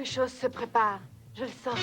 Quelque chose se prépare. Je le sens.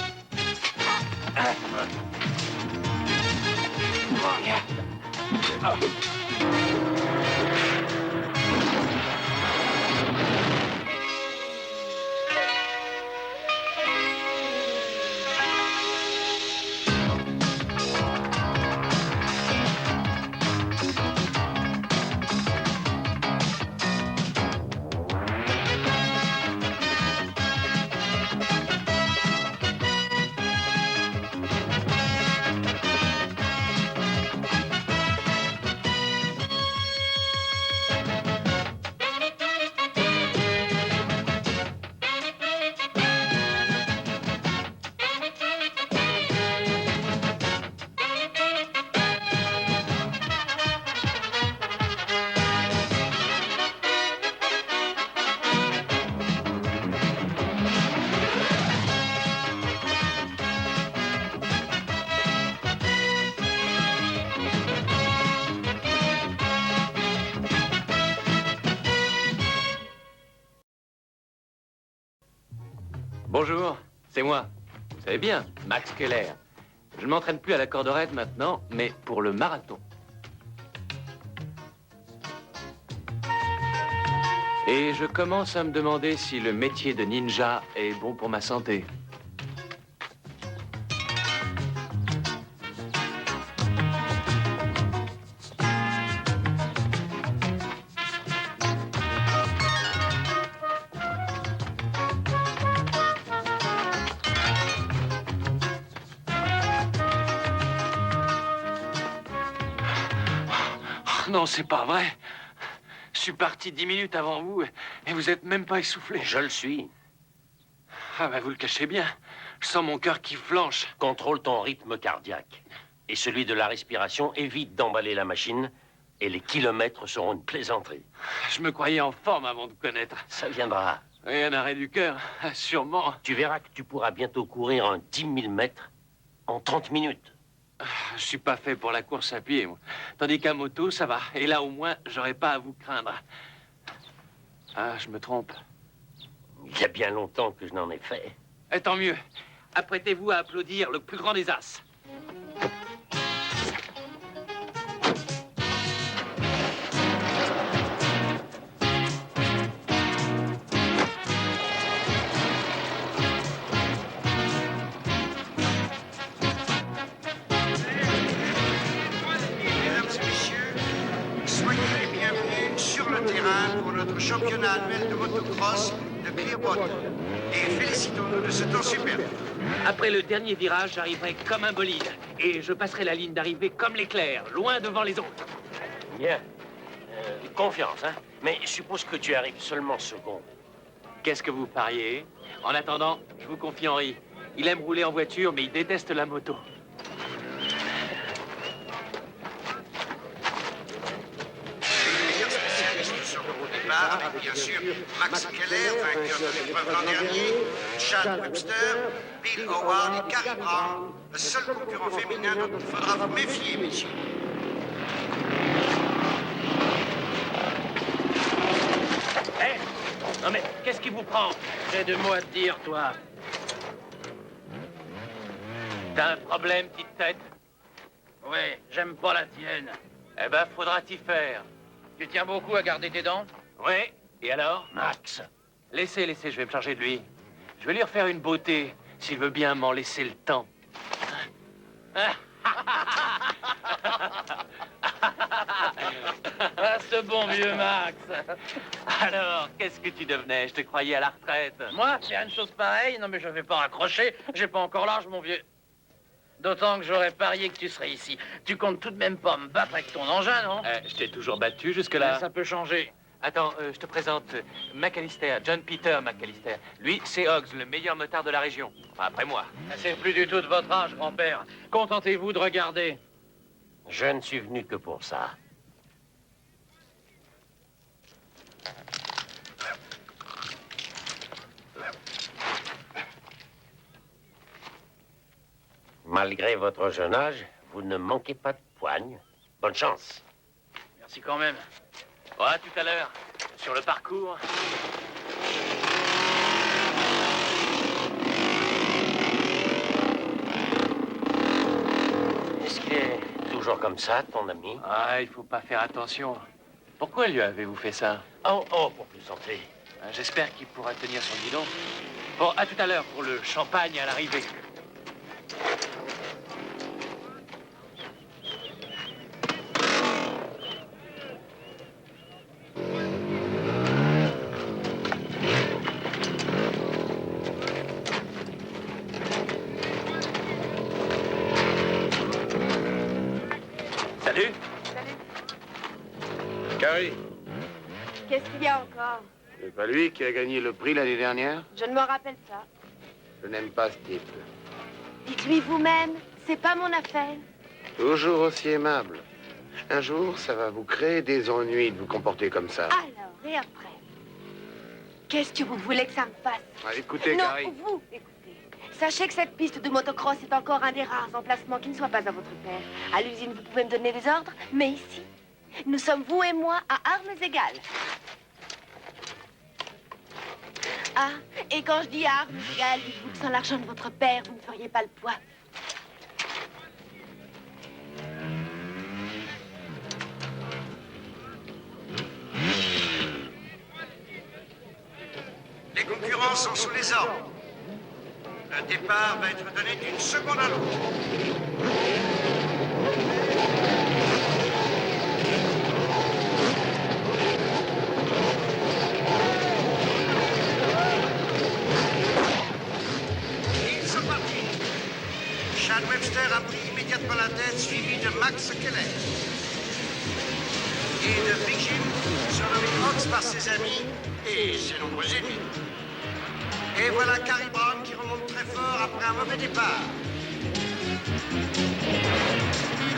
Bonjour, c'est moi. Vous savez bien, Max Keller. Je ne m'entraîne plus à la cordorette maintenant, mais pour le marathon. Et je commence à me demander si le métier de ninja est bon pour ma santé. Non, c'est pas vrai. Je suis parti 10 minutes avant vous et vous êtes même pas essoufflé. Je le suis. Ah bah vous le cachez bien. Je sens mon cœur qui flanche. Contrôle ton rythme cardiaque. Et celui de la respiration, évite d'emballer la machine et les kilomètres seront une plaisanterie. Je me croyais en forme avant de connaître. Ça viendra. Et un arrêt du cœur, sûrement. Tu verras que tu pourras bientôt courir un 10 000 mètres en 30 minutes. Je suis pas fait pour la course à pied, moi. Tandis qu'à moto, ça va. Et là, au moins, j'aurais pas à vous craindre. Ah, je me trompe. Il y a bien longtemps que je n'en ai fait. Et tant mieux. Apprêtez-vous à applaudir le plus grand des as. Pour notre championnat annuel de motocross de Clearwater. Et félicitons-nous de ce temps superbe. Après le dernier virage, j'arriverai comme un bolide. Et je passerai la ligne d'arrivée comme l'éclair, loin devant les autres. Bien. Confiance, hein. Mais je suppose que tu arrives seulement second. Qu'est-ce que vous pariez? En attendant, je vous confie Henri. Il aime rouler en voiture, mais il déteste la moto. Avec bien sûr Max Keller, vainqueur de l'épreuve l'an dernier, Chad Webster, Bill Howard et Carrie Brown, le seul concurrent féminin dont il faudra vous méfier, messieurs. Hé! Non mais, qu'est-ce qui vous prend? J'ai deux mots à te dire, toi. T'as un problème, petite tête? Oui, j'aime pas la tienne. Eh ben, faudra t'y faire. Tu tiens beaucoup à garder tes dents? Oui, et alors? Max. Laissez, je vais me charger de lui. Je vais lui refaire une beauté, s'il veut bien m'en laisser le temps. Ah, ce bon vieux Max. Alors, qu'est-ce que tu devenais? Je te croyais à la retraite. Moi, faire une chose pareille? Non, mais je vais pas raccrocher. J'ai pas encore l'âge, mon vieux. D'autant que j'aurais parié que tu serais ici. Tu comptes tout de même pas me battre avec ton engin, non? Je t'ai toujours battu jusque-là. Ça peut changer. Attends, je te présente McAllister, John Peter McAllister. Lui, c'est Hoggs, le meilleur motard de la région. Enfin, après moi. C'est plus du tout de votre âge, grand-père. Contentez-vous de regarder. Je ne suis venu que pour ça. Malgré votre jeune âge, vous ne manquez pas de poigne. Bonne chance. Merci quand même. Ouais, tout à l'heure, sur le parcours. Est-ce qu'il est toujours comme ça, ton ami? Ah, il faut pas faire attention. Pourquoi lui avez-vous fait ça? Oh, pour plaisanter. J'espère qu'il pourra tenir son guidon. Bon, à tout à l'heure pour le champagne à l'arrivée. Salut. Carrie, Qu'est-ce qu'il y a encore? c'est pas lui qui a gagné le prix l'année dernière? Je ne me rappelle pas. Je n'aime pas ce type. Dites-lui vous-même, c'est pas mon affaire. Toujours aussi aimable. Un jour, ça va vous créer des ennuis de vous comporter comme ça. Alors, et après? Qu'est-ce que vous voulez que ça me fasse? Ah, écoutez, Non, Carrie. vous, écoutez. Sachez que cette piste de motocross est encore un des rares emplacements qui ne soit pas à votre père. À l'usine, vous pouvez me donner des ordres, mais ici, nous sommes, vous et moi, à armes égales. Ah, et quand je dis armes égales, dites-vous que sans l'argent de votre père, vous ne feriez pas le poids. Les concurrents sont sous les ordres. Le départ va être donné d'une seconde à l'autre. Ils sont partis. Chad Webster a pris immédiatement la tête, suivi de Max Keller. Et de Big Jim, surnommé Ox par ses amis et ses nombreux ennemis. Et voilà Carrie Brown qui remonte très fort après un mauvais départ.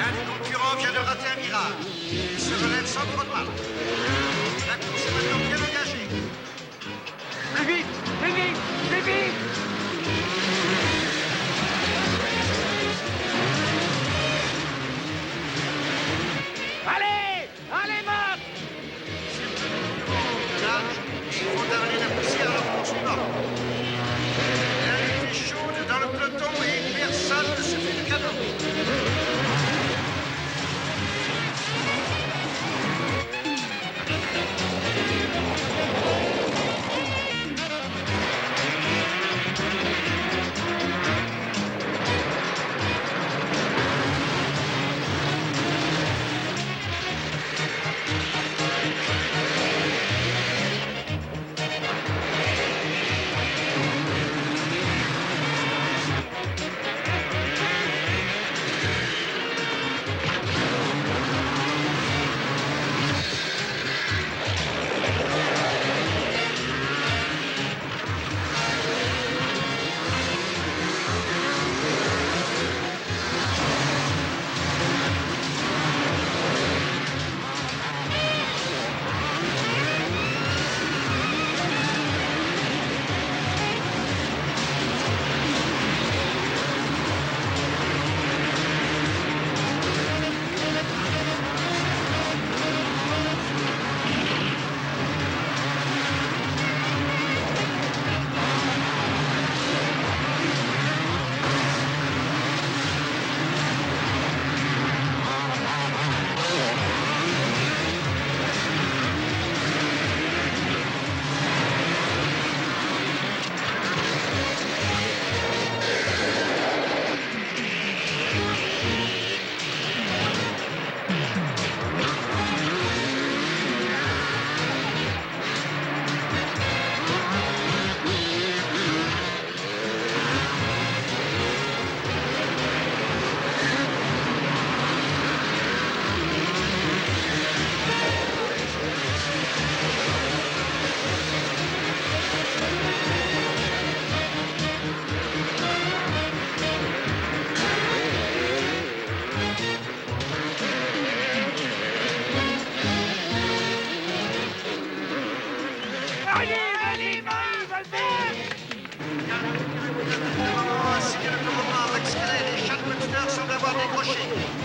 Un des concurrents vient de rater un virage. Il se relève sans trop de mal. La course est maintenant bien engagée. Plus vite! Plus vite! Plus vite! Allez! Allez, Max! Ils vont amener la poussière à leur poursuivant. La lutte est chaude dans le peloton et personne ne se fait de cadeau.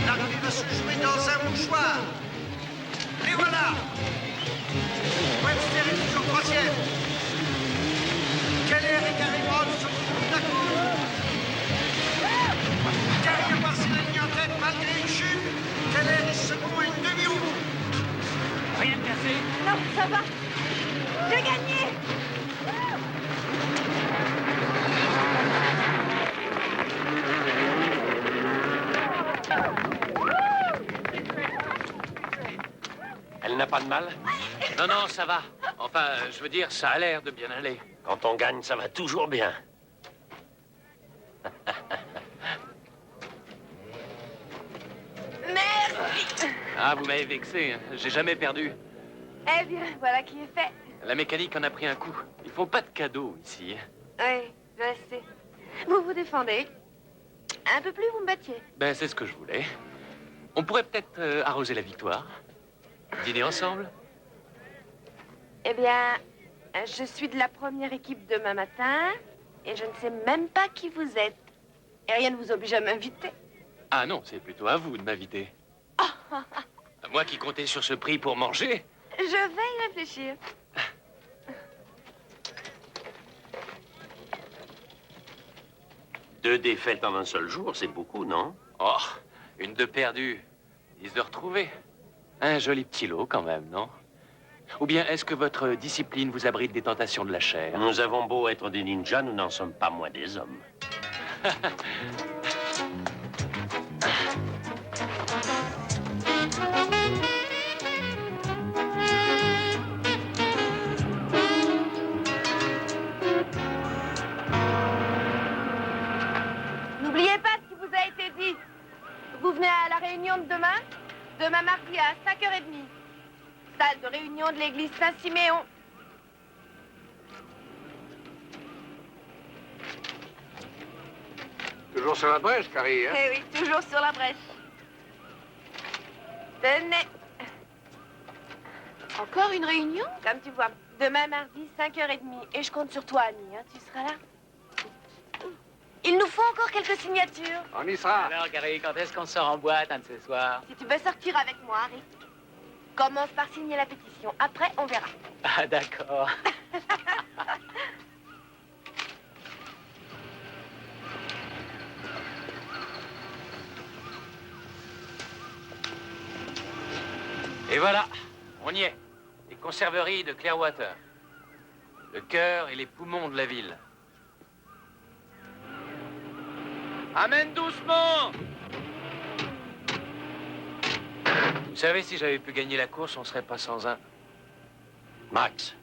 L'arrivée va se jouer dans un mouchoir. Et voilà. Webster est toujours troisième. Keller et Carrie Brown sont au bout d'un coup. Carrie a passé la ligne en tête malgré vexé. Non, ça va. J'ai gagné. Elle n'a pas de mal? Non, non, ça va. Enfin, je veux dire, ça a l'air de bien aller. Quand on gagne, ça va toujours bien. Merci. Ah, vous m'avez vexé. Hein. J'ai jamais perdu. Eh bien, voilà qui est fait. La mécanique en a pris un coup. Ils font pas de cadeaux ici. Oui, je sais. Vous vous défendez. Un peu plus, vous me battiez. Ben, c'est ce que je voulais. On pourrait peut-être arroser la victoire. Dîner ensemble? Eh bien, je suis de la première équipe demain matin et je ne sais même pas qui vous êtes. Et rien ne vous oblige à m'inviter. Ah non, c'est plutôt à vous de m'inviter. Moi qui comptais sur ce prix pour manger. Je vais y réfléchir. Deux défaites en un seul jour, c'est beaucoup, non? Oh, une de perdue, 10 de retrouvée. Un joli petit lot quand même, non? Ou bien est-ce que votre discipline vous abrite des tentations de la chair? Nous avons beau être des ninjas, nous n'en sommes pas moins des hommes. N'oubliez pas ce qui vous a été dit. Vous venez à la réunion de demain? Demain mardi à 5h30. Salle de réunion de l'église Saint-Siméon. Toujours sur la brèche, Carrie, hein? Eh oui, toujours sur la brèche. Tenez. Encore une réunion? Comme tu vois, demain mardi, 5h30. Et je compte sur toi, Annie, hein. Tu seras là? Il nous faut encore quelques signatures. On y sera. Alors, Gary, quand est-ce qu'on sort en boîte un de ces soirs? Si tu veux sortir avec moi, Harry, commence par signer la pétition. Après, on verra. Ah, d'accord. Et voilà, on y est. Les conserveries de Clearwater. Le cœur et les poumons de la ville. Amène doucement! Vous savez, si j'avais pu gagner la course, on serait pas sans un. Max,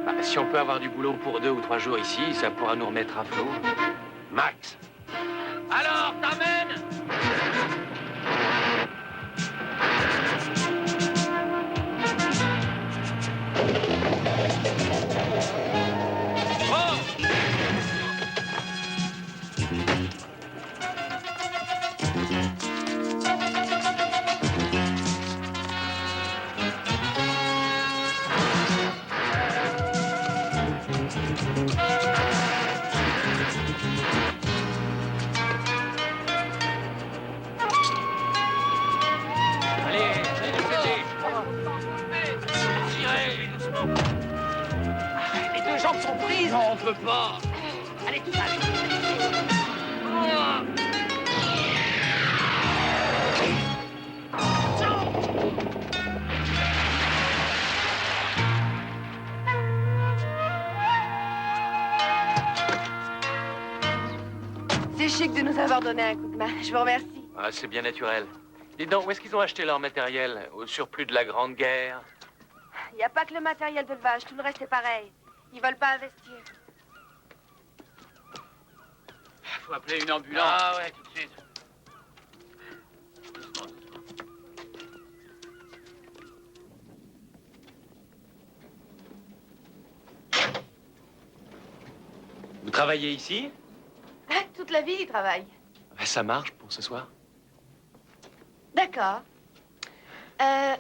Bah, si on peut avoir du boulot pour 2 ou 3 jours ici, ça pourra nous remettre à flot. Max, Alors, t'amènes? Les deux jambes sont prises, on peut pas. Allez, tout ça, C'est chic de nous avoir donné un coup de main. Je vous remercie. Ah, c'est bien naturel. Dites donc, où est-ce qu'ils ont acheté leur matériel? Au surplus de la Grande Guerre? Il n'y a pas que le matériel d'élevage. Tout le reste est pareil. Ils veulent pas investir. faut appeler une ambulance. Ah ouais, tout de suite. Vous travaillez ici? Toute la ville y travaille. Ça marche pour ce soir? D'accord.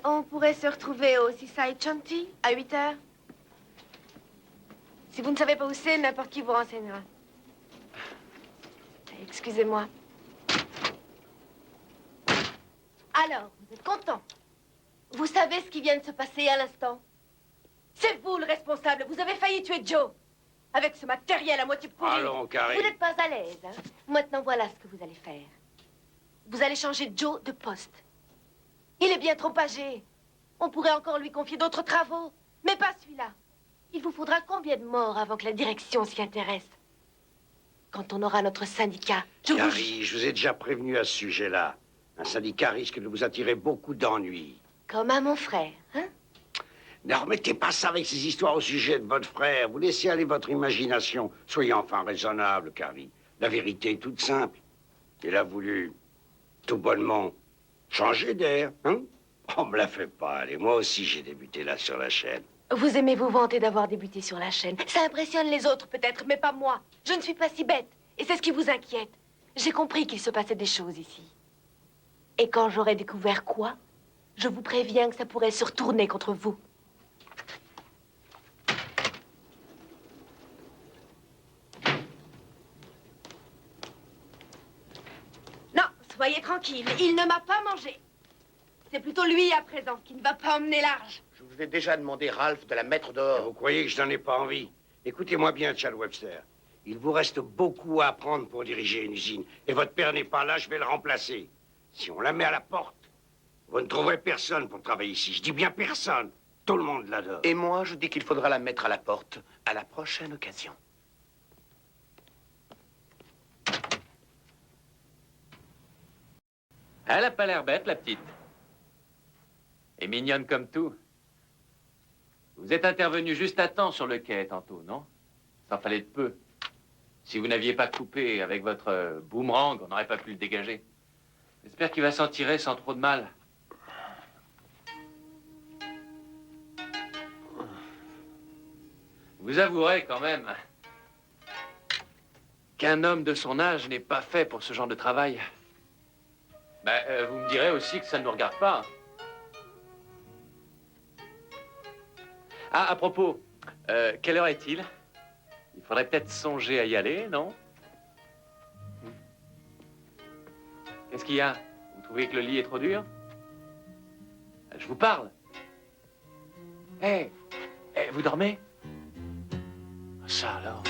On pourrait se retrouver au Seaside Shanty à 8h. Si vous ne savez pas où c'est, n'importe qui vous renseignera. Excusez-moi. Alors, vous êtes content? Vous savez ce qui vient de se passer à l'instant? C'est vous le responsable. Vous avez failli tuer Joe. Avec ce matériel à moitié pourri. Allons, Carrie. Vous n'êtes pas à l'aise, hein? Maintenant, voilà ce que vous allez faire. Vous allez changer Joe de poste. Il est bien trop âgé. On pourrait encore lui confier d'autres travaux. Mais pas celui-là. Il vous faudra combien de morts avant que la direction s'y intéresse? Quand on aura notre syndicat, Carrie, je vous ai déjà prévenu à ce sujet-là. Un syndicat risque de vous attirer beaucoup d'ennuis. Comme à mon frère, hein? Ne remettez pas ça avec ces histoires au sujet de votre frère. Vous laissez aller votre imagination. Soyez enfin raisonnable, Carrie. La vérité est toute simple. Il a voulu, tout bonnement, changer d'air, hein? On me la fait pas, allez. Moi aussi, j'ai débuté là sur la chaîne. Vous aimez vous vanter d'avoir débuté sur la chaîne. Ça impressionne les autres peut-être, mais pas moi. Je ne suis pas si bête. Et c'est ce qui vous inquiète. J'ai compris qu'il se passait des choses ici. Et quand j'aurai découvert quoi, je vous préviens que ça pourrait se retourner contre vous. Non, soyez tranquille. Il ne m'a pas mangé. C'est plutôt lui, à présent, qui ne va pas emmener large. Je vous ai déjà demandé, Ralph, de la mettre dehors. Vous croyez que je n'en ai pas envie? Écoutez-moi bien, Chad Webster. Il vous reste beaucoup à apprendre pour diriger une usine. Et votre père n'est pas là, je vais le remplacer. Si on la met à la porte, vous ne trouverez personne pour travailler ici. Je dis bien personne. Tout le monde l'adore. Et moi, je dis qu'il faudra la mettre à la porte à la prochaine occasion. Elle a pas l'air bête, la petite. Et mignonne comme tout. Vous êtes intervenu juste à temps sur le quai tantôt, non? Ça en fallait de peu. Si vous n'aviez pas coupé avec votre boomerang, on n'aurait pas pu le dégager. J'espère qu'il va s'en tirer sans trop de mal. Vous avouerez quand même qu'un homme de son âge n'est pas fait pour ce genre de travail. Ben, vous me direz aussi que ça ne nous regarde pas. Ah, à propos, quelle heure est-il? Il faudrait peut-être songer à y aller, non? Qu'est-ce qu'il y a? Vous trouvez que le lit est trop dur? Je vous parle. Hé, vous dormez? Ça alors.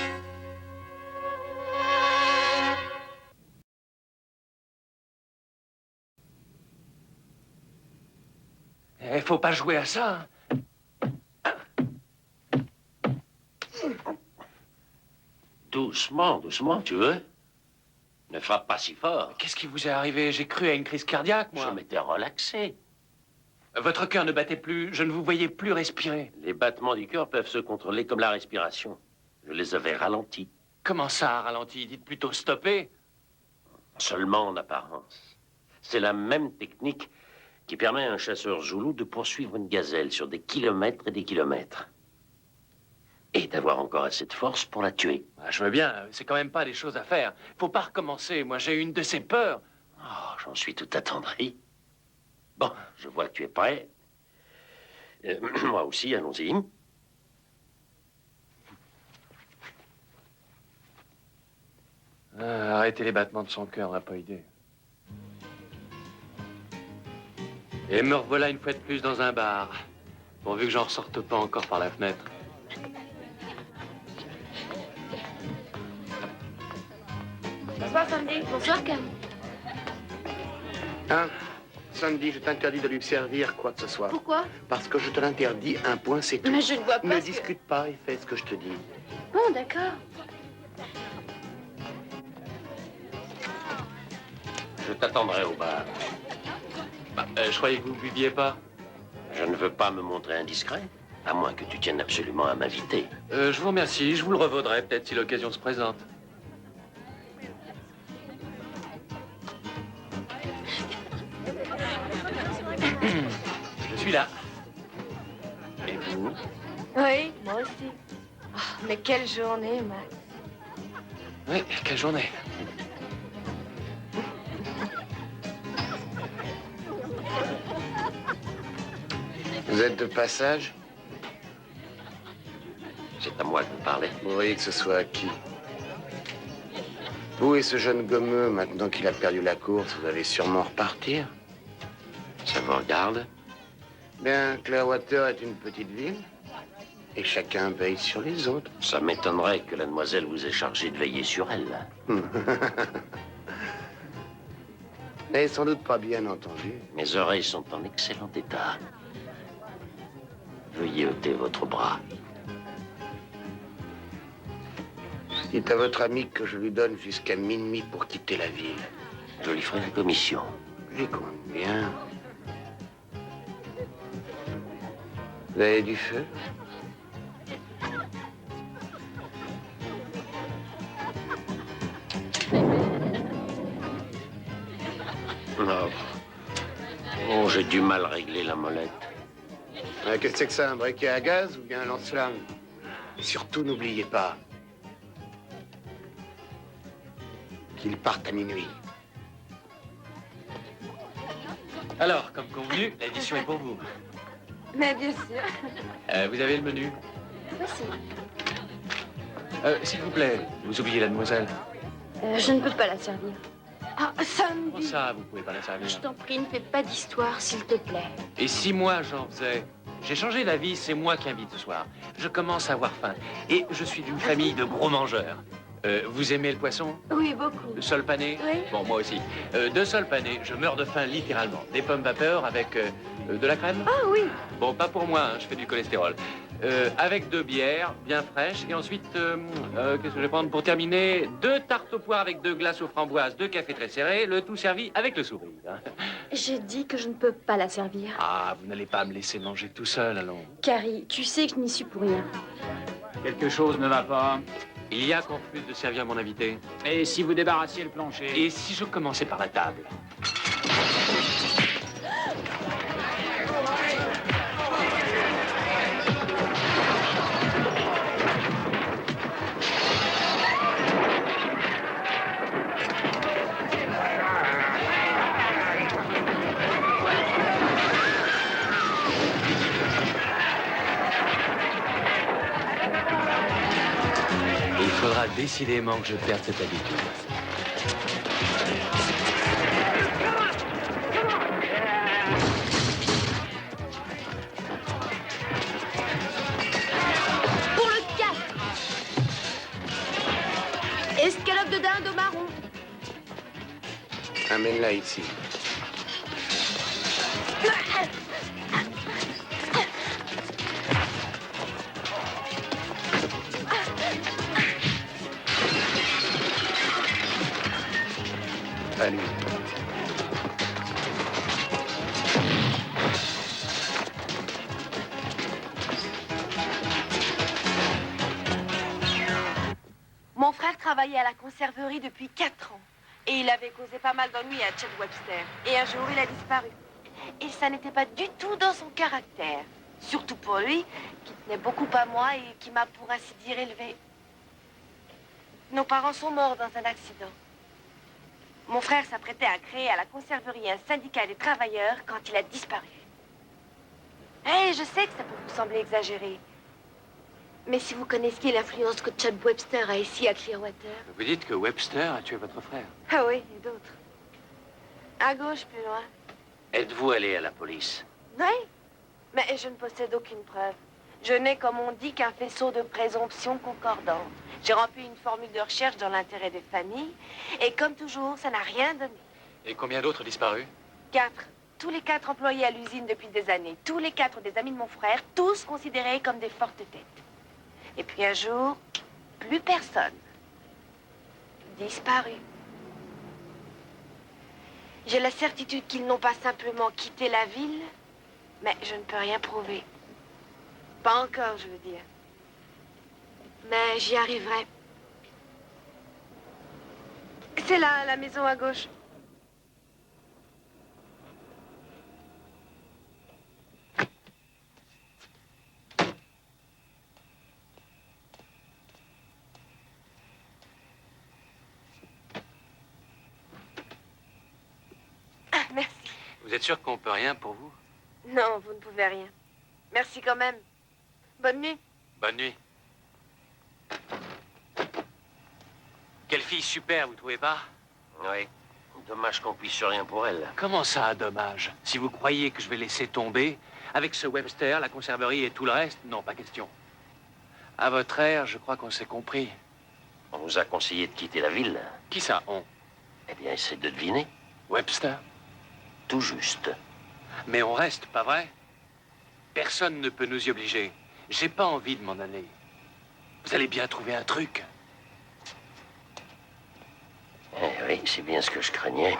Faut pas jouer à ça. Doucement, doucement, tu veux? Ne frappe pas si fort. Qu'est-ce qui vous est arrivé? J'ai cru à une crise cardiaque, moi. Je m'étais relaxé. Votre cœur ne battait plus, je ne vous voyais plus respirer. Les battements du cœur peuvent se contrôler comme la respiration. Je les avais ralentis. Comment ça, ralenti? Dites plutôt stopper. Seulement en apparence. C'est la même technique qui permet à un chasseur zoulou de poursuivre une gazelle sur des kilomètres et des kilomètres. Et d'avoir encore assez de force pour la tuer. Ah, je veux bien, c'est quand même pas des choses à faire. Faut pas recommencer, moi j'ai une de ces peurs. Oh, j'en suis tout attendri. Bon, je vois que tu es prêt. Moi aussi, allons-y. Arrêter les battements de son cœur n'a pas idée. Et me revoilà une fois de plus dans un bar. Pourvu que j'en ressorte pas encore par la fenêtre. Bonsoir, Sandy. Bonsoir, Cam. Hein? Sandy, je t'interdis de lui servir quoi que ce soit. Pourquoi? Parce que je te l'interdis, un point, c'est tout. Mais je ne vois pas Ne ce que- discute pas et fais ce que je te dis. Bon, d'accord. Je t'attendrai au bar. Bah, je croyais que vous buviez pas. Je ne veux pas me montrer indiscret, à moins que tu tiennes absolument à m'inviter. Je vous remercie, je vous le revaudrai peut-être si l'occasion se présente. Je suis là. Et vous? Oui, moi aussi. Oh, mais quelle journée, Max. Oui, quelle journée. Vous êtes de passage? C'est à moi que vous parlez. Vous voyez que ce soit à qui? Vous et ce jeune gommeux, maintenant qu'il a perdu la course, vous allez sûrement repartir. Ça vous regarde? Bien, Clearwater est une petite ville. Et chacun veille sur les autres. Ça m'étonnerait que la demoiselle vous ait chargé de veiller sur elle. Mais sans doute pas bien entendu. Mes oreilles sont en excellent état. veuillez ôter votre bras. Dites à votre ami que je lui donne jusqu'à minuit pour quitter la ville. Je lui ferai la commission. J'y compte bien. Vous avez du feu? Non. Oh, j'ai du mal à régler la molette. Qu'est-ce que c'est que ça, un briquet à gaz ou bien un lance-flamme? Et surtout, n'oubliez pas qu'ils partent à minuit. Alors, comme convenu, l'addition est pour vous. Mais bien sûr. Vous avez le menu? Voici. S'il vous plaît, vous oubliez la demoiselle. Je ne peux pas la servir. Ah, Comment Sandy. ça, vous pouvez pas la servir? Je t'en prie, ne fais pas d'histoire, s'il te plaît. Et si moi j'en faisais? J'ai changé d'avis, c'est moi qui invite ce soir. Je commence à avoir faim. Et je suis d'une famille de gros mangeurs. Vous aimez le poisson? Oui, beaucoup. Le sol pané? Oui. Bon, moi aussi. De sol pané, je meurs de faim littéralement. Des pommes vapeur avec de la crème? Ah oui. Bon, pas pour moi, hein, je fais du cholestérol. Avec 2 bières bien fraîches. Et ensuite, qu'est-ce que je vais prendre pour terminer? 2 tartes aux poires avec 2 glaces aux framboises, 2 cafés très serrés, le tout servi avec le sourire. Hein. J'ai dit que je ne peux pas la servir. Ah, vous n'allez pas me laisser manger tout seul, allons. Carrie, tu sais que je n'y suis pour rien. Quelque chose ne va pas. Il y a qu'on refuse de servir mon invité. Et si vous débarrassiez le plancher? Et si je commençais par la table? Il faudra décidément que je perde cette habitude. Pour le 4. Escalope de dinde au marron. Amène-la ici. À lui. Mon frère travaillait à la conserverie depuis 4 ans. Et il avait causé pas mal d'ennuis à Chad Webster. Et un jour, il a disparu. Et ça n'était pas du tout dans son caractère. Surtout pour lui, qui tenait beaucoup à moi et qui m'a, pour ainsi dire, élevé. Nos parents sont morts dans un accident. Mon frère s'apprêtait à créer à la conserverie un syndicat des travailleurs quand il a disparu. Eh, je sais que ça peut vous sembler exagéré. Mais si vous connaissiez l'influence que Chad Webster a ici à Clearwater... Vous dites que Webster a tué votre frère? Ah oui, et d'autres. À gauche, plus loin. Êtes-vous allé à la police? Oui, mais je ne possède aucune preuve. Je n'ai, comme on dit, qu'un faisceau de présomptions concordantes. J'ai rempli une formule de recherche dans l'intérêt des familles, et comme toujours, ça n'a rien donné. Et combien d'autres disparus? 4. Tous les 4 employés à l'usine depuis des années. Tous les 4 des amis de mon frère, tous considérés comme des fortes têtes. Et puis un jour, plus personne. Disparu. J'ai la certitude qu'ils n'ont pas simplement quitté la ville, mais je ne peux rien prouver. Pas encore, je veux dire. Mais j'y arriverai. C'est là, la maison à gauche. Ah, merci. Vous êtes sûr qu'on peut rien pour vous? Non, vous ne pouvez rien. Merci quand même. Bonne nuit. Bonne nuit. Quelle fille super, vous trouvez pas? Oui. Dommage qu'on puisse rien pour elle. Comment ça, dommage? Si vous croyez que je vais laisser tomber, avec ce Webster, la conserverie et tout le reste, non, pas question. À votre ère, je crois qu'on s'est compris. On vous a conseillé de quitter la ville. Qui ça, on? Eh bien, essayez de deviner. Webster? Tout juste. Mais on reste, pas vrai? Personne ne peut nous y obliger. J'ai pas envie de m'en aller. Vous allez bien trouver un truc. Eh oui, c'est bien ce que je craignais.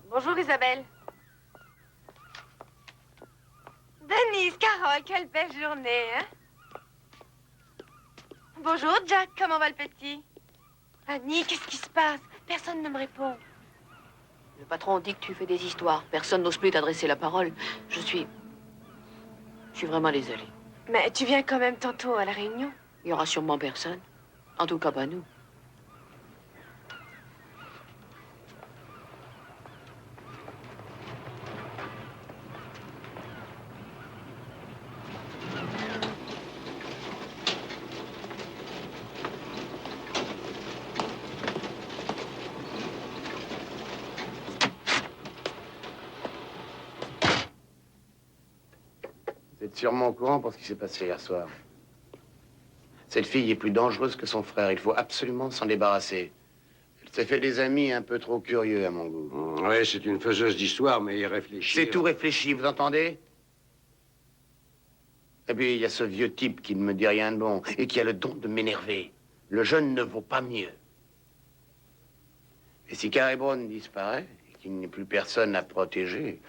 Bonjour Isabelle. Denise, Carole, quelle belle journée, hein? Bonjour Jack, comment va le petit? Annie, qu'est-ce qui se passe? Personne ne me répond. Le patron dit que tu fais des histoires. Personne n'ose plus t'adresser la parole. Je suis vraiment désolée. Mais tu viens quand même tantôt à la réunion? Il y aura sûrement personne. En tout cas, pas nous. Vous êtes sûrement au courant pour ce qui s'est passé hier soir. Cette fille est plus dangereuse que son frère. Il faut absolument s'en débarrasser. Elle s'est fait des amis un peu trop curieux, à mon goût. Ouais, c'est une faiseuse d'histoire, mais y réfléchir... C'est tout réfléchi, vous entendez? Et puis, il y a ce vieux type qui ne me dit rien de bon et qui a le don de m'énerver. Le jeune ne vaut pas mieux. Et si Carrie Brown disparaît et qu'il n'y ait plus personne à protéger,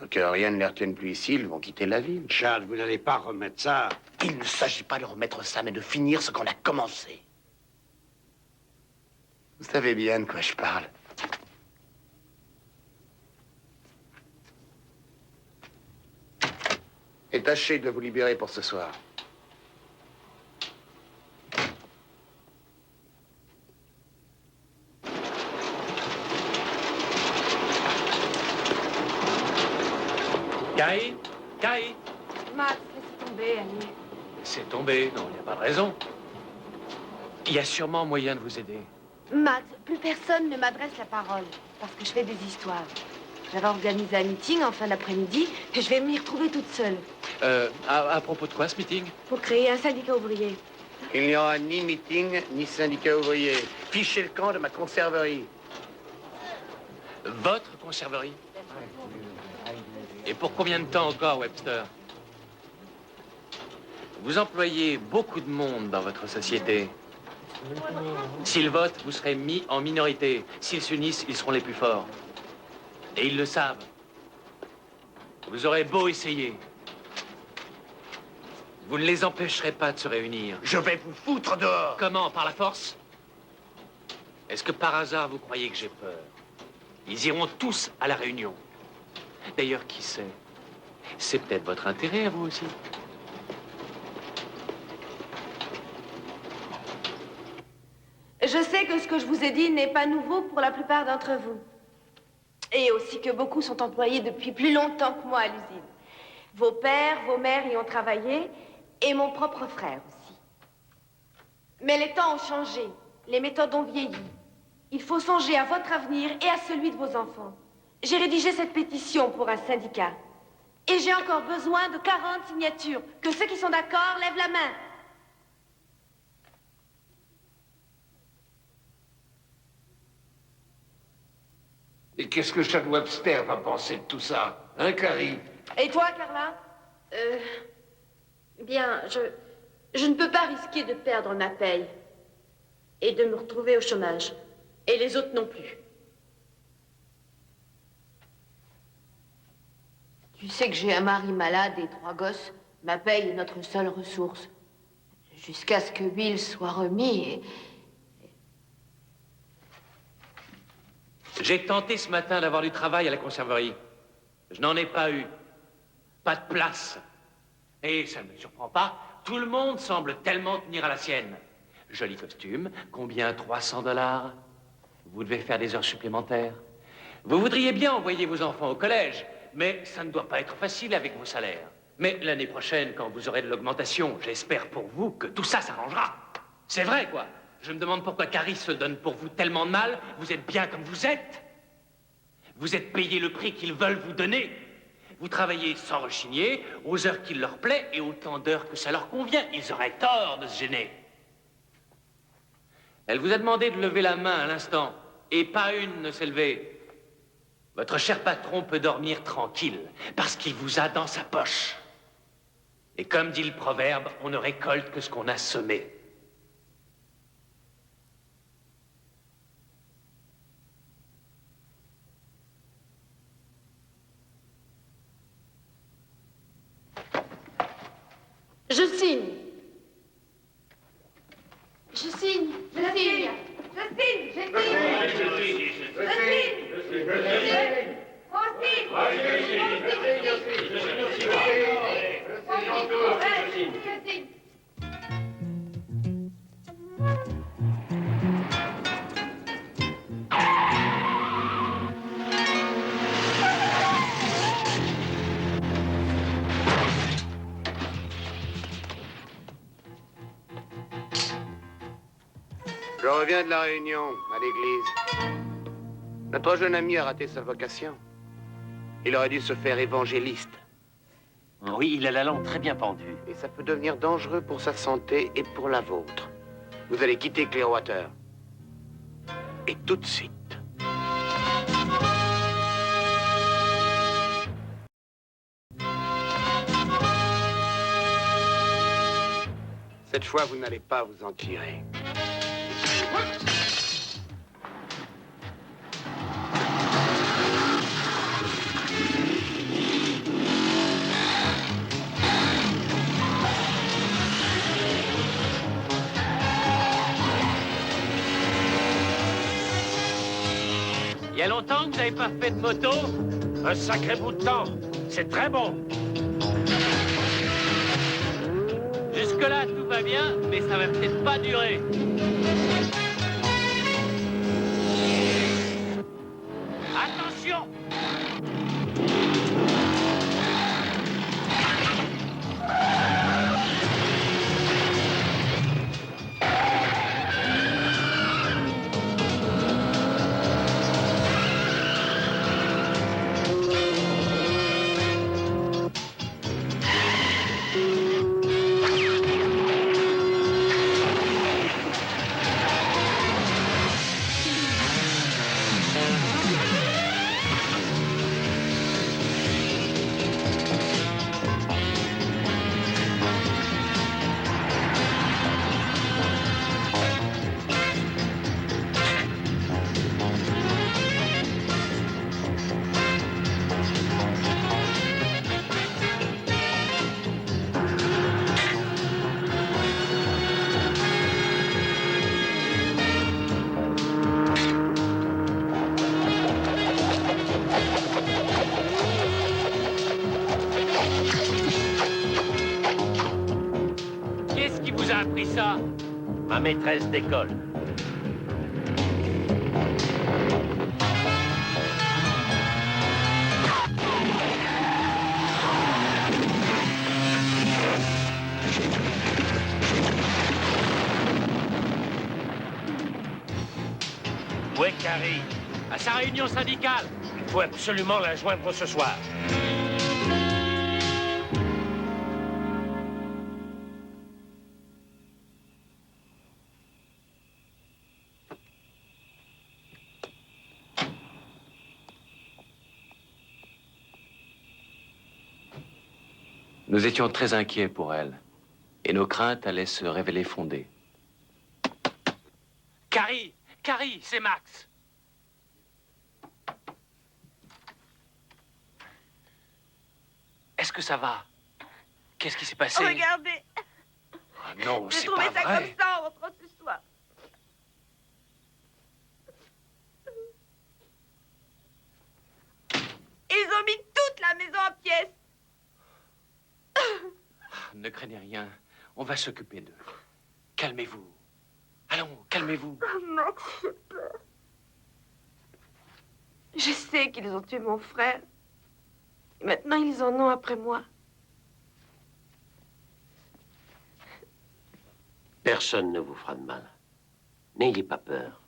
que rien ne les retienne plus ici, ils vont quitter la ville. Chad, vous n'allez pas remettre ça. Il ne s'agit pas de remettre ça, mais de finir ce qu'on a commencé. Vous savez bien de quoi je parle. Et tâchez de vous libérer pour ce soir. Carrie? Carrie? Max, laisse tomber, Annie. C'est tombé. Non, il n'y a pas de raison. Il y a sûrement moyen de vous aider. Max, plus personne ne m'adresse la parole parce que je fais des histoires. J'avais organisé un meeting en fin d'après-midi et je vais m'y retrouver toute seule À propos de quoi, ce meeting? pour créer un syndicat ouvrier. Il n'y aura ni meeting, ni syndicat ouvrier. Fichez le camp de ma conserverie. Votre conserverie? Et pour combien de temps encore, Webster? Vous employez beaucoup de monde dans votre société. S'ils votent, vous serez mis en minorité. S'ils s'unissent, ils seront les plus forts. Et ils le savent. Vous aurez beau essayer. Vous ne les empêcherez pas de se réunir. Je vais vous foutre dehors. Comment? Par la force? Est-ce que par hasard vous croyez que j'ai peur? Ils iront tous à la réunion. D'ailleurs, qui sait? C'est peut-être votre intérêt à vous aussi. Je sais que ce que je vous ai dit n'est pas nouveau pour la plupart d'entre vous. Et aussi que beaucoup sont employés depuis plus longtemps que moi à l'usine. Vos pères, vos mères y ont travaillé, et mon propre frère aussi. Mais les temps ont changé, les méthodes ont vieilli. Il faut songer à votre avenir et à celui de vos enfants. J'ai rédigé cette pétition pour un syndicat. Et j'ai encore besoin de 40 signatures. Que ceux qui sont d'accord lèvent la main. Et qu'est-ce que Chad Webster va penser de tout ça? Hein, Carrie? Et toi, Carla? Bien, je ne peux pas risquer de perdre ma paye et de me retrouver au chômage. Et les autres non plus. Tu sais que j'ai un mari malade et 3 gosses. Ma paye est notre seule ressource. Jusqu'à ce que Bill soit remis et... J'ai tenté ce matin d'avoir du travail à la conserverie. Je n'en ai pas eu. Pas de place. Et ça ne me surprend pas, tout le monde semble tellement tenir à la sienne. Joli costume, combien? 300 $? Vous devez faire des heures supplémentaires. Vous voudriez bien envoyer vos enfants au collège, mais ça ne doit pas être facile avec vos salaires. Mais l'année prochaine, quand vous aurez de l'augmentation, j'espère pour vous que tout ça s'arrangera. C'est vrai, quoi. Je me demande pourquoi Carrie se donne pour vous tellement de mal. Vous êtes bien comme vous êtes. Vous êtes payé le prix qu'ils veulent vous donner. Vous travaillez sans rechigner, aux heures qu'il leur plaît et autant d'heures que ça leur convient. Ils auraient tort de se gêner. Elle vous a demandé de lever la main à l'instant, et pas une ne s'est levée. Votre cher patron peut dormir tranquille, parce qu'il vous a dans sa poche. Et comme dit le proverbe, on ne récolte que ce qu'on a semé. Je signe. Je signe. Je signe. Je signe. Je reviens de la réunion, à l'église. Notre jeune ami a raté sa vocation. Il aurait dû se faire évangéliste. Oui, il a la langue très bien pendue. Et ça peut devenir dangereux pour sa santé et pour la vôtre. Vous allez quitter Clearwater. Et tout de suite. Cette fois, vous n'allez pas vous en tirer. Il y a longtemps que vous n'avez pas fait de moto? Un sacré bout de temps. C'est très bon. Jusque-là, tout va bien, mais ça va peut-être pas durer. Attention! Qu'est-ce qui vous a appris ça? Ma maîtresse d'école. Où est Carrie? À sa réunion syndicale. Il faut absolument la joindre ce soir. Nous étions très inquiets pour elle. Et nos craintes allaient se révéler fondées. Carrie! Carrie, c'est Max! Est-ce que ça va? Qu'est-ce qui s'est passé? Regardez, Ah non, j'ai c'est trouvé pas ça vrai. comme ça en rentrant ce soir. Ils ont mis toute la maison en pièces. Ne craignez rien. On va s'occuper d'eux. Calmez-vous. Allons, calmez-vous. Max, j'ai peur. Je sais qu'ils ont tué mon frère. Et maintenant, ils en ont après moi. Personne ne vous fera de mal. N'ayez pas peur.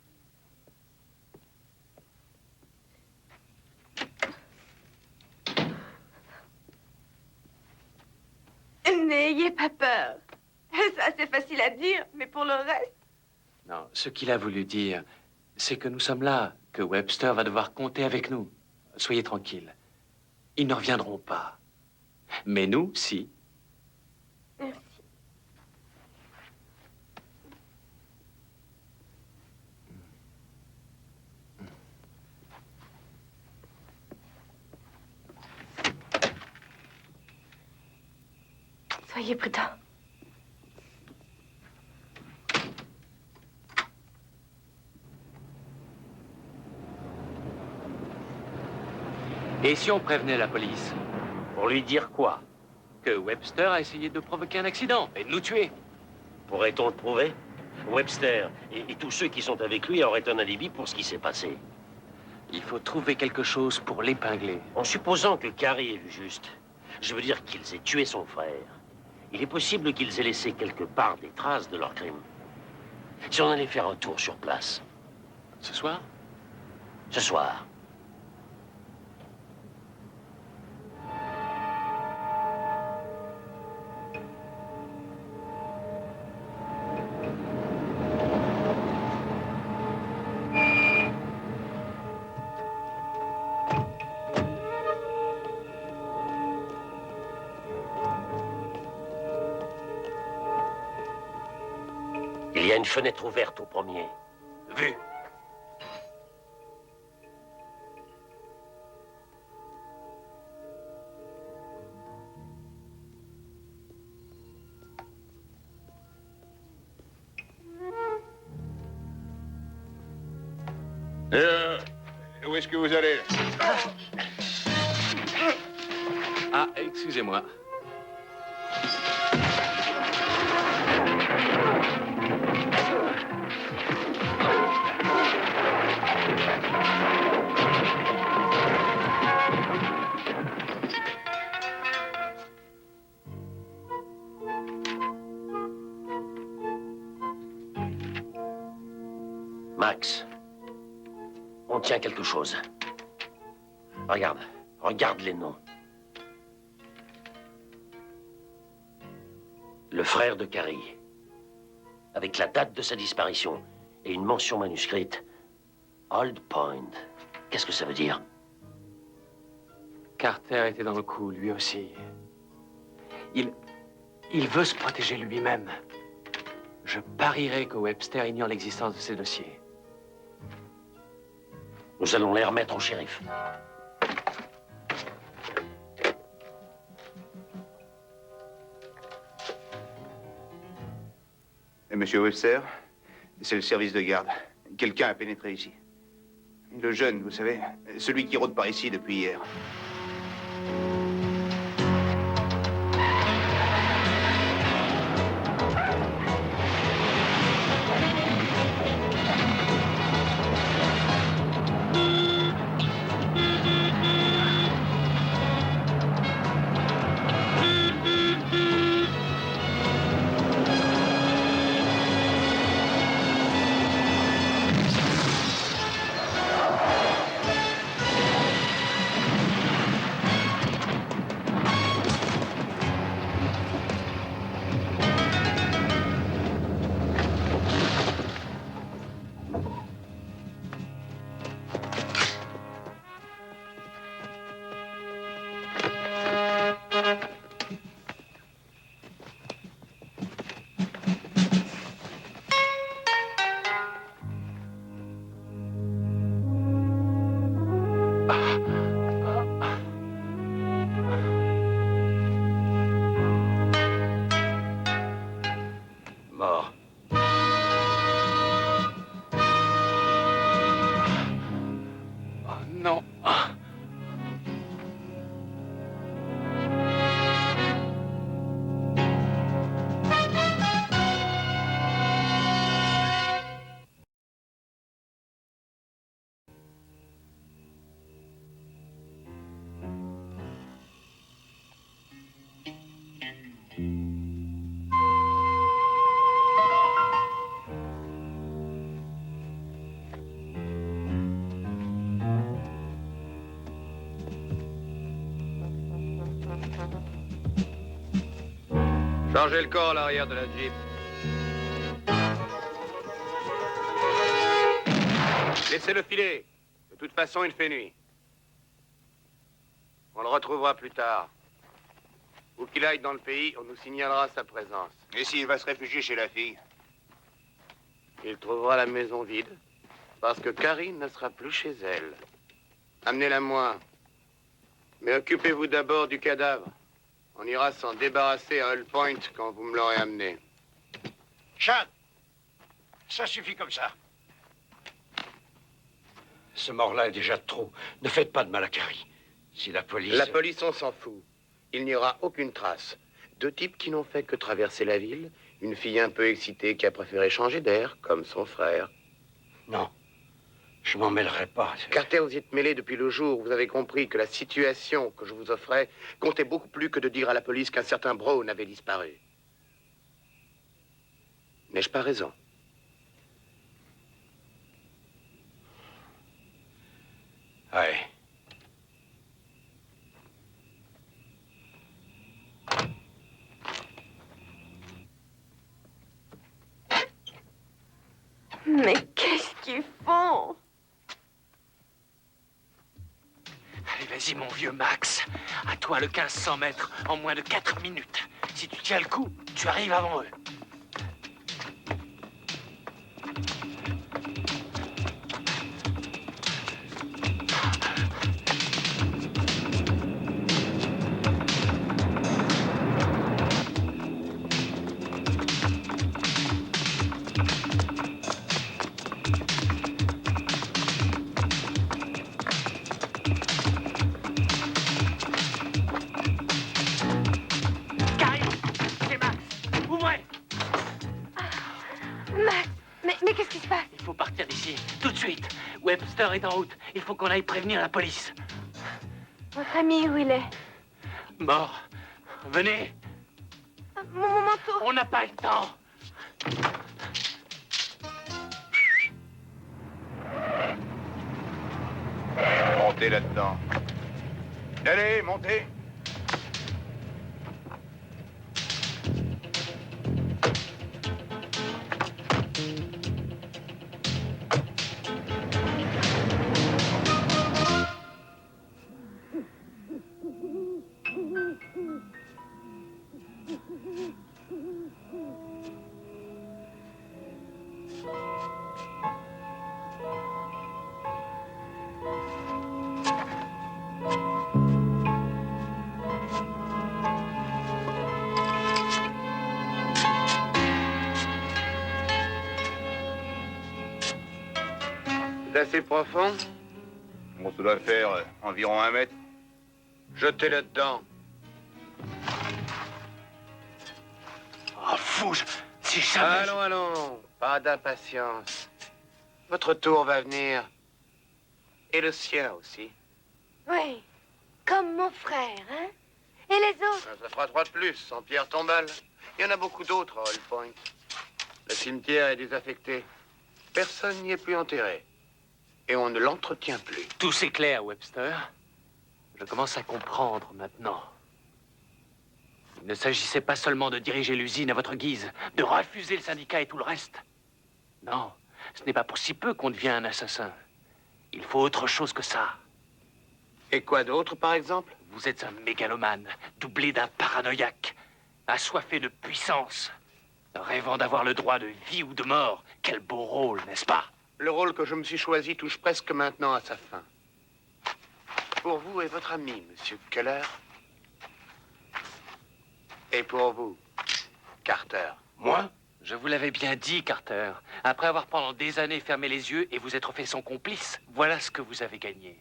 N'ayez pas peur. Ça, c'est facile à dire, mais pour le reste... Non, ce qu'il a voulu dire, c'est que nous sommes là, que Webster va devoir compter avec nous. soyez tranquille. Ils ne reviendront pas. Mais nous, si. Merci. Soyez prudent. Et si on prévenait la police? Pour lui dire quoi? Que Webster a essayé de provoquer un accident et de nous tuer. Pourrait-on le prouver? Webster et tous ceux qui sont avec lui auraient un alibi pour ce qui s'est passé. Il faut trouver quelque chose pour l'épingler. En supposant que Carrie ait vu juste, je veux dire qu'ils aient tué son frère, il est possible qu'ils aient laissé quelque part des traces de leur crime. Si on allait faire un tour sur place. Ce soir? Ce soir. Il y a une fenêtre ouverte au premier. Vu. Où est-ce que vous allez? Ah, excusez-moi. Max, on tient quelque chose. Regarde, regarde les noms. Le frère de Carrie, avec la date de sa disparition et une mention manuscrite. Old Point. Qu'est-ce que ça veut dire? Carter était dans le coup, lui aussi. Il veut se protéger lui-même. Je parierais que Webster ignore l'existence de ces dossiers. Nous allons les remettre au shérif. Monsieur Webster, c'est le service de garde. Quelqu'un a pénétré ici. Le jeune, vous savez, celui qui rôde par ici depuis hier. Mort. Oh, non. Chargez le corps à l'arrière de la Jeep. Laissez-le filer. De toute façon, il fait nuit. On le retrouvera plus tard. Où qu'il aille dans le pays, on nous signalera sa présence. Et s'il va se réfugier chez la fille? Il trouvera la maison vide, parce que Karine ne sera plus chez elle. Amenez-la moi. Mais occupez-vous d'abord du cadavre. On ira s'en débarrasser à Hull Point quand vous me l'aurez amené. Chad, ça suffit comme ça. Ce mort-là est déjà trop. Ne faites pas de mal à Carrie. Si la police... La police, on s'en fout. Il n'y aura aucune trace. Deux types qui n'ont fait que traverser la ville. Une fille un peu excitée qui a préféré changer d'air, comme son frère. Non, je m'en mêlerai pas. Carter, vous y êtes mêlé depuis le jour où vous avez compris que la situation que je vous offrais comptait beaucoup plus que de dire à la police qu'un certain Brown avait disparu. N'ai-je pas raison? Ouais. Mais qu'est-ce qu'ils font? Allez, vas-y, mon vieux Max. À toi, le 1500 mètres, en moins de 4 minutes. Si tu tiens le coup, tu arrives avant eux. Mais qu'est-ce qui se passe? Il faut partir d'ici, tout de suite. Webster est en route. Il faut qu'on aille prévenir la police. Votre ami, où il est? Mort. Venez. Mon manteau. On n'a pas le temps. Montez là-dedans. Allez, montez. C'est assez profond? Bon, ça doit faire environ 1 mètre. Jetez-le dedans. Oh, fou, si jamais... Allons, allons, pas d'impatience. Votre tour va venir. Et le sien aussi. Oui, comme mon frère, hein? Et les autres? Ça fera 3 de plus, sans pierre tombale. Il y en a beaucoup d'autres à Hull Point. Le cimetière est désaffecté. Personne n'y est plus enterré. Et on ne l'entretient plus. Tout s'éclaire, Webster. Je commence à comprendre maintenant. Il ne s'agissait pas seulement de diriger l'usine à votre guise, de refuser le syndicat et tout le reste. Non, ce n'est pas pour si peu qu'on devient un assassin. Il faut autre chose que ça. Et quoi d'autre, par exemple? Vous êtes un mégalomane, doublé d'un paranoïaque, assoiffé de puissance, rêvant d'avoir le droit de vie ou de mort. Quel beau rôle, n'est-ce pas? Le rôle que je me suis choisi touche presque maintenant à sa fin. Pour vous et votre ami, Monsieur Keller. Et pour vous, Carter. Moi? Je vous l'avais bien dit, Carter. Après avoir pendant des années fermé les yeux et vous être fait son complice, voilà ce que vous avez gagné.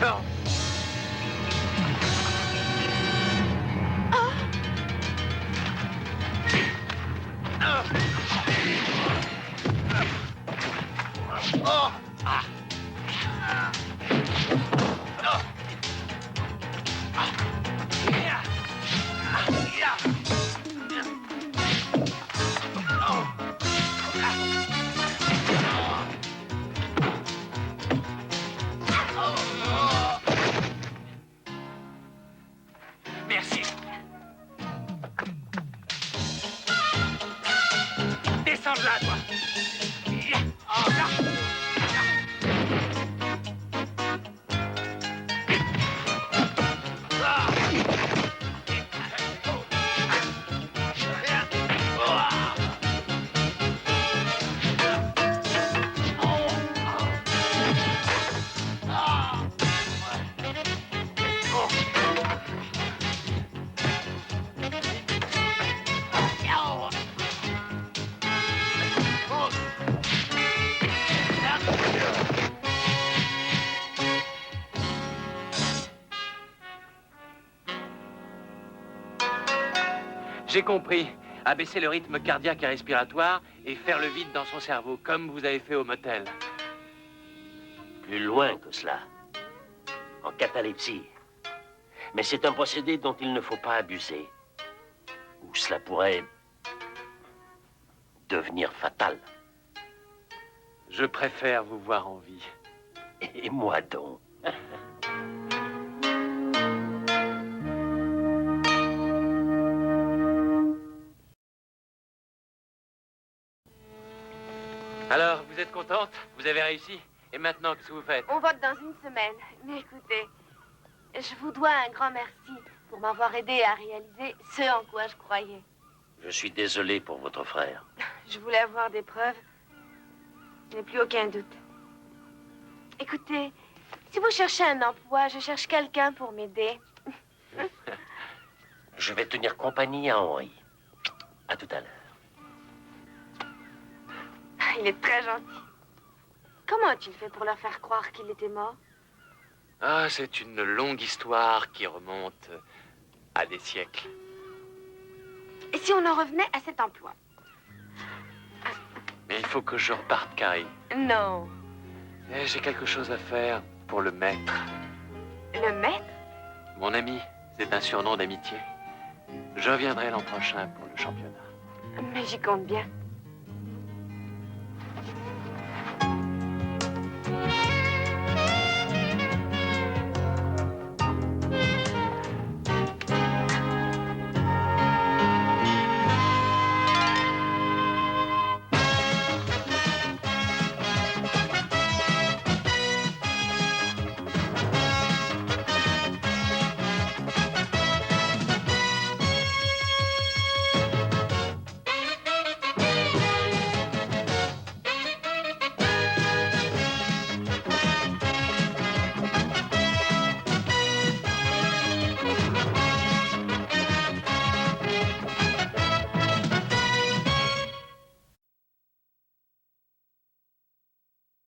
Non! Merci. J'ai compris. Abaisser le rythme cardiaque et respiratoire et faire le vide dans son cerveau, comme vous avez fait au motel. Plus loin que cela. En catalepsie. Mais c'est un procédé dont il ne faut pas abuser. Ou cela pourrait devenir fatal. Je préfère vous voir en vie. Et moi donc. Alors, vous êtes contente? Vous avez réussi? Et maintenant, qu'est-ce que vous faites? On vote dans une semaine. Mais écoutez, je vous dois un grand merci pour m'avoir aidé à réaliser ce en quoi je croyais. Je suis désolé pour votre frère. Je voulais avoir des preuves. Je n'ai plus aucun doute. Écoutez, si vous cherchez un emploi, je cherche quelqu'un pour m'aider. Je vais tenir compagnie à Henri. À tout à l'heure. Il est très gentil. Comment as-tu fait pour leur faire croire qu'il était mort? Ah, c'est une longue histoire qui remonte à des siècles. Et si on en revenait à cet emploi? Mais il faut que je reparte, Carrie. Non. Et j'ai quelque chose à faire pour le maître. Le maître? Mon ami, c'est un surnom d'amitié. Je reviendrai l'an prochain pour le championnat. Mais j'y compte bien.